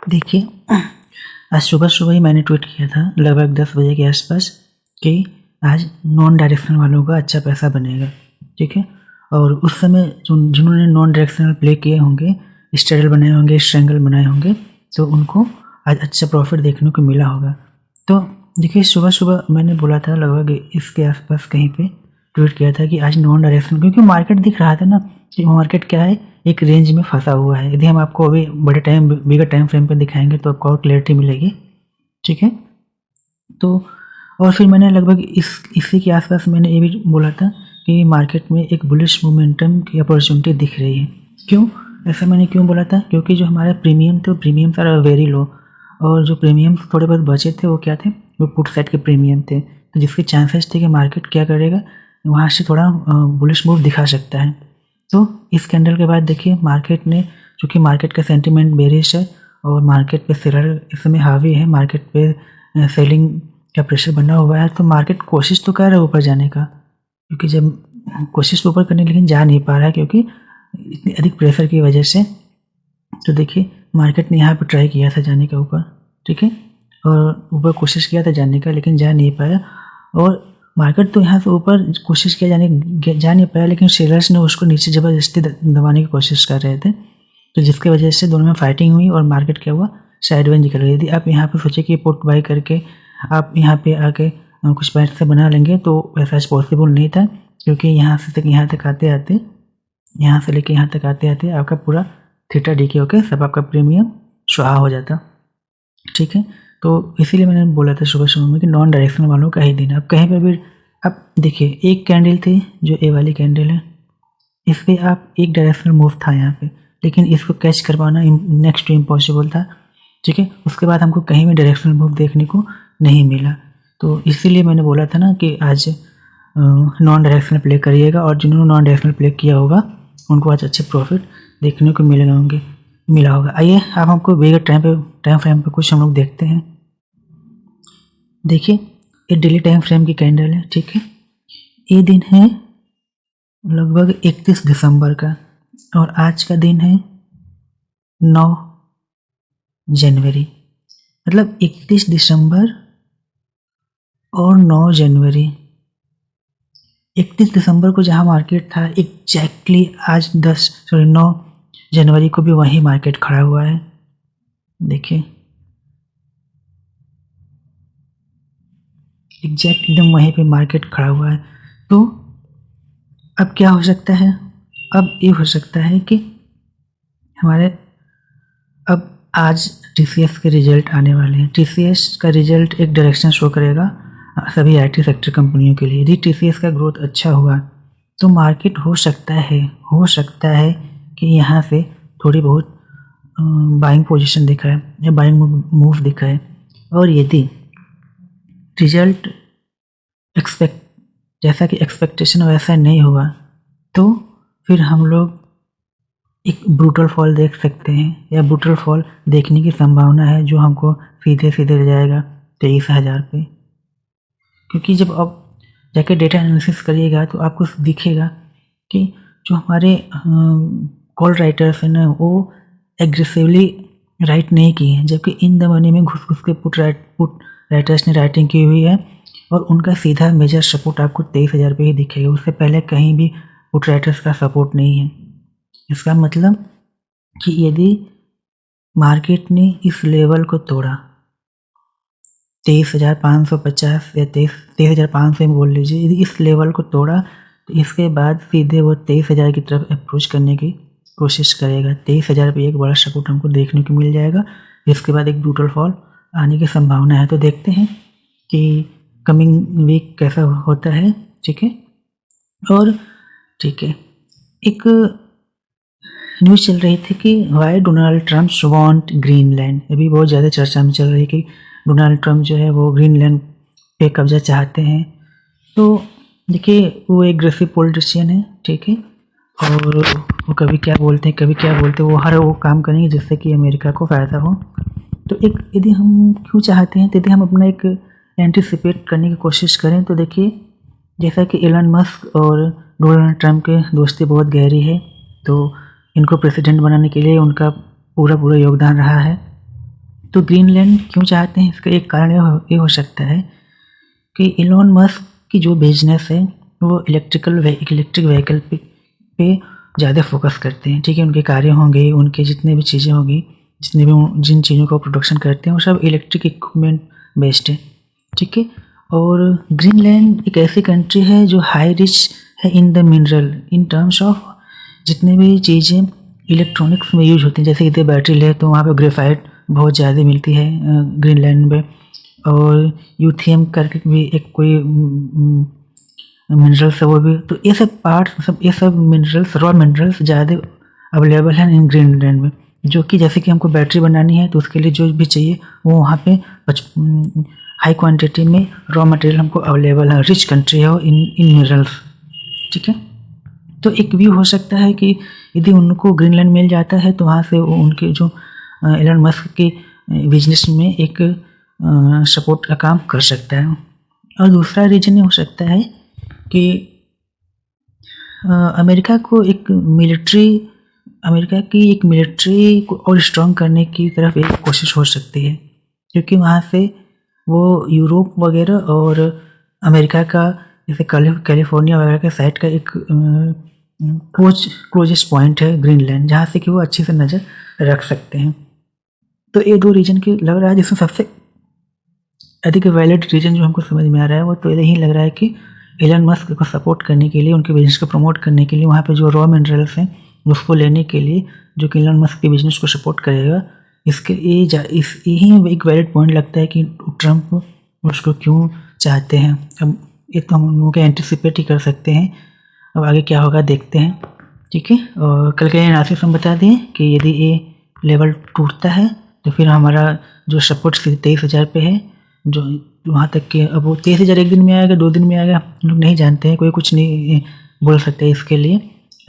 देखिए, आज सुबह सुबह ही मैंने ट्वीट किया था लगभग 10 बजे के आसपास कि आज नॉन डायरेक्शनल वालों का अच्छा पैसा बनेगा, ठीक है। और उस समय जिन्होंने नॉन डायरेक्शनल प्ले किए होंगे, स्ट्रेडल बनाए होंगे, स्ट्रैंगल बनाए होंगे, तो उनको आज अच्छा प्रॉफिट देखने को मिला होगा। तो देखिए, सुबह सुबह मैंने बोला था लगभग इसके आसपास कहीं पे ट्वीट किया था कि आज नॉन डायरेक्शनल, क्योंकि मार्केट दिख रहा था ना कि मार्केट क्या है, एक रेंज में फंसा हुआ है। यदि हम आपको अभी बिगर टाइम फ्रेम पे दिखाएंगे तो आपको और क्लैरिटी मिलेगी, ठीक है। तो और फिर मैंने लगभग इसी के आसपास मैंने ये भी बोला था कि मार्केट में एक बुलिश मोमेंटम की अपॉर्चुनिटी दिख रही है। क्यों ऐसा मैंने क्यों बोला था? क्योंकि जो हमारे प्रीमियम थे वो प्रीमियम आर वेरी लो, और जो प्रीमियम थोड़े बहुत बचे थे वो क्या थे, वो पुट साइड के प्रीमियम थे। तो जिसके चांसेस थे कि मार्केट क्या करेगा, वहाँ से थोड़ा बुलिश मूव दिखा सकता है। तो इस कैंडल के बाद देखिए मार्केट ने, चूँकि मार्केट का सेंटीमेंट बेरिश है और मार्केट पे सेलर इस समय हावी है, मार्केट पे सेलिंग का प्रेशर बना हुआ है, तो मार्केट कोशिश तो कर रहा है ऊपर जाने का, क्योंकि जब कोशिश तो ऊपर करने लेकिन जा नहीं पा रहा है क्योंकि इतनी अधिक प्रेशर की वजह से। तो देखिए मार्केट ने यहाँ पर ट्राई किया था जाने का ऊपर, ठीक है, और ऊपर कोशिश किया था जाने का लेकिन जा नहीं पाया। और मार्केट तो यहाँ से ऊपर कोशिश किया जा नहीं पाया, लेकिन सेलर्स ने उसको नीचे ज़बरदस्ती दबाने की कोशिश कर रहे थे, तो जिसकी वजह से दोनों में फाइटिंग हुई और मार्केट क्या हुआ, साइडवेज निकल गई। यदि आप यहाँ पे सोचे कि पुट बाई करके आप यहाँ पे आके कुछ पैसे बना लेंगे तो ऐसा पॉसिबल नहीं था, क्योंकि यहाँ तक आते आते यहाँ से लेके यहाँ तक आते आते आपका पूरा थीटा डीके होके सब आपका प्रीमियम स्वाहा हो जाता, ठीक है। तो इसीलिए मैंने बोला था सुबह सुबह में कि नॉन डायरेक्शनल वालों का ही दिन है। अब कहीं पर भी आप देखिए, एक कैंडल थी जो ए वाली कैंडल है, इस पर आप एक डायरेक्शनल मूव था यहाँ पे, लेकिन इसको कैच कर पाना नेक्स्ट टू इम्पॉसिबल था, ठीक है। उसके बाद हमको कहीं भी डायरेक्शनल मूव देखने को नहीं मिला। तो इसीलिए मैंने बोला था ना कि आज नॉन डायरेक्शनल प्ले करिएगा, और जिन्होंने नॉन डायरेक्शनल प्ले किया होगा उनको आज अच्छे प्रॉफिट देखने को मिला होगा। आइए आप हमको बिगर टाइम फ्रेम पे कुछ हम लोग देखते हैं। देखिए, ये डेली टाइम फ्रेम की कैंडल है, ठीक है। ये दिन है लगभग 31 दिसंबर का, और आज का दिन है 9 जनवरी, मतलब 31 दिसंबर और 9 जनवरी। 31 दिसंबर को जहां मार्केट था एग्जैक्टली आज 9 जनवरी को भी वही मार्केट खड़ा हुआ है। देखिए एग्जैक्ट एकदम वहीं पे मार्केट खड़ा हुआ है। तो अब क्या हो सकता है? अब ये हो सकता है कि हमारे अब आज TCS के रिजल्ट आने वाले हैं। TCS का रिजल्ट एक डायरेक्शन शो करेगा सभी IT सेक्टर कंपनियों के लिए। यदि TCS का ग्रोथ अच्छा हुआ तो मार्केट हो सकता है कि यहाँ से थोड़ी बहुत बाइंग पोजीशन दिखाए या बाइंग मूव दिखाए। और यदि रिजल्ट जैसा कि एक्सपेक्टेशन वैसा नहीं हुआ तो फिर हम लोग एक ब्रूटल फॉल देख सकते हैं, या ब्रूटल फॉल देखने की संभावना है जो हमको सीधे ले जाएगा 23,000 पे। क्योंकि जब आप जाके डेटा एनालिसिस करिएगा तो आपको दिखेगा कि जो हमारे कॉल राइटर्स हैं ना, वो एग्रेसिवली राइट नहीं किए हैं, जबकि इन द मनी में घुस के पुट राइटर्स ने राइटिंग की हुई है, और उनका सीधा मेजर सपोर्ट आपको 23,000 पे ही दिखेगा। उससे पहले कहीं भी पुट राइटर्स का सपोर्ट नहीं है। इसका मतलब कि यदि मार्केट ने इस लेवल को तोड़ा 23,550 या 23,500 में बोल लीजिए, यदि इस लेवल को तोड़ा तो इसके बाद सीधे वो 23,000 की तरफ अप्रोच करने की कोशिश करेगा। 23,000 पे एक बड़ा सपोर्ट हमको देखने को मिल जाएगा, जिसके बाद एक ब्रूटल फॉल आने की संभावना है। तो देखते हैं कि कमिंग वीक कैसा होता है, ठीक है। और ठीक है, एक न्यूज़ चल रही थी कि why Donald Trump want Greenland. अभी बहुत ज़्यादा चर्चा में चल रही है कि डोनाल्ड ट्रम्प जो है वो ग्रीनलैंड पे कब्जा चाहते हैं। तो देखिए, वो एक एग्रेसिव पॉलिटिशियन है, ठीक है, और वो कभी क्या बोलते हैं वो हर वो काम करेंगे जिससे कि अमेरिका को फ़ायदा हो। तो एक यदि हम क्यों चाहते हैं, तो यदि हम अपना एक एंटिसिपेट करने की कोशिश करें तो देखिए, जैसा कि एलन मस्क और डोनाल्ड ट्रम्प के दोस्ती बहुत गहरी है, तो इनको प्रेसिडेंट बनाने के लिए उनका पूरा योगदान रहा है। तो ग्रीनलैंड क्यों चाहते हैं, इसका एक कारण ये हो सकता है कि इलोन मस्क की जो बिजनेस है वो इलेक्ट्रिक व्हीकल पे ज़्यादा फोकस करते हैं। ठीक है, उनके कार्य होंगे, उनके जितने भी चीज़ें होंगी, जितने भी जिन चीज़ों का प्रोडक्शन करते हैं वो सब इलेक्ट्रिक इक्विपमेंट बेस्ड है। ठीक है, और ग्रीनलैंड एक ऐसी कंट्री है जो हाई रिच है in the mineral, in terms of जितने भी चीज़ें इलेक्ट्रॉनिक्स में यूज होती हैं, जैसे इधर बैटरी ले तो वहाँ पे ग्रेफाइट बहुत ज़्यादा मिलती है ग्रीनलैंड में, और यूथियम करके भी एक कोई मिनरल्स है वो भी। तो ये सब पार्ट्स ये सब मिनरल्स, रॉ मिनरल्स ज़्यादा अवेलेबल हैं इन ग्रीनलैंड में, जो कि जैसे कि हमको बैटरी बनानी है तो उसके लिए जो भी चाहिए वो वहाँ पे हाई क्वांटिटी में रॉ मटेरियल हमको अवेलेबल है। रिच कंट्री है इन मिनरल्स। ठीक है, तो एक व्यू हो सकता है कि यदि उनको ग्रीनलैंड मिल जाता है तो वहाँ से उनके जो एलन मस्क के बिजनेस में एक सपोर्ट का काम कर सकता है। और दूसरा रीजन ये हो सकता है कि अमेरिका की एक मिलिट्री को और स्ट्रॉन्ग करने की तरफ एक कोशिश हो सकती है, क्योंकि वहाँ से वो यूरोप वगैरह और अमेरिका का जैसे कैलिफोर्निया वगैरह के साइड का एक क्लोजेस्ट पॉइंट है ग्रीनलैंड, जहाँ से कि वो अच्छे से नज़र रख सकते हैं। तो ये दो रीजन की लग रहा है, जिसमें सबसे अधिक वैलिड रीजन जो हमको समझ में आ रहा है वो तो यही लग रहा है कि एलन मस्क को सपोर्ट करने के लिए, उनके बिजनेस को प्रमोट करने के लिए, वहाँ पे जो रॉ मिनरल्स हैं उसको लेने के लिए, जो कि एलन मस्क के बिजनेस को सपोर्ट करेगा, यही एक वैलिड पॉइंट लगता है कि ट्रम्प उसको क्यों चाहते हैं। अब ये तो हम लोग एंटिसिपेट ही कर सकते हैं, अब आगे क्या होगा देखते हैं। ठीक है, और कल के एनालिसिस हम बता दें कि यदि ये लेवल टूटता है तो फिर हमारा जो सपोर्ट 23,000 पे है, जो वहाँ तक के, अब वो 23,000 एक दिन में आएगा 2 दिन में आएगा हम लोग नहीं जानते हैं, कोई कुछ नहीं बोल सकते इसके लिए।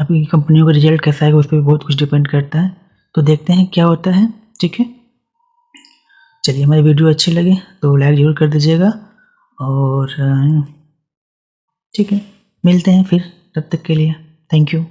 अभी कंपनियों का रिजल्ट कैसा आएगा उस पर भी बहुत कुछ डिपेंड करता है, तो देखते हैं क्या होता है। ठीक है, चलिए, हमारी वीडियो अच्छी लगे तो लाइक ज़रूर कर दीजिएगा, और ठीक है, मिलते हैं फिर, तब तक के लिए थैंक यू।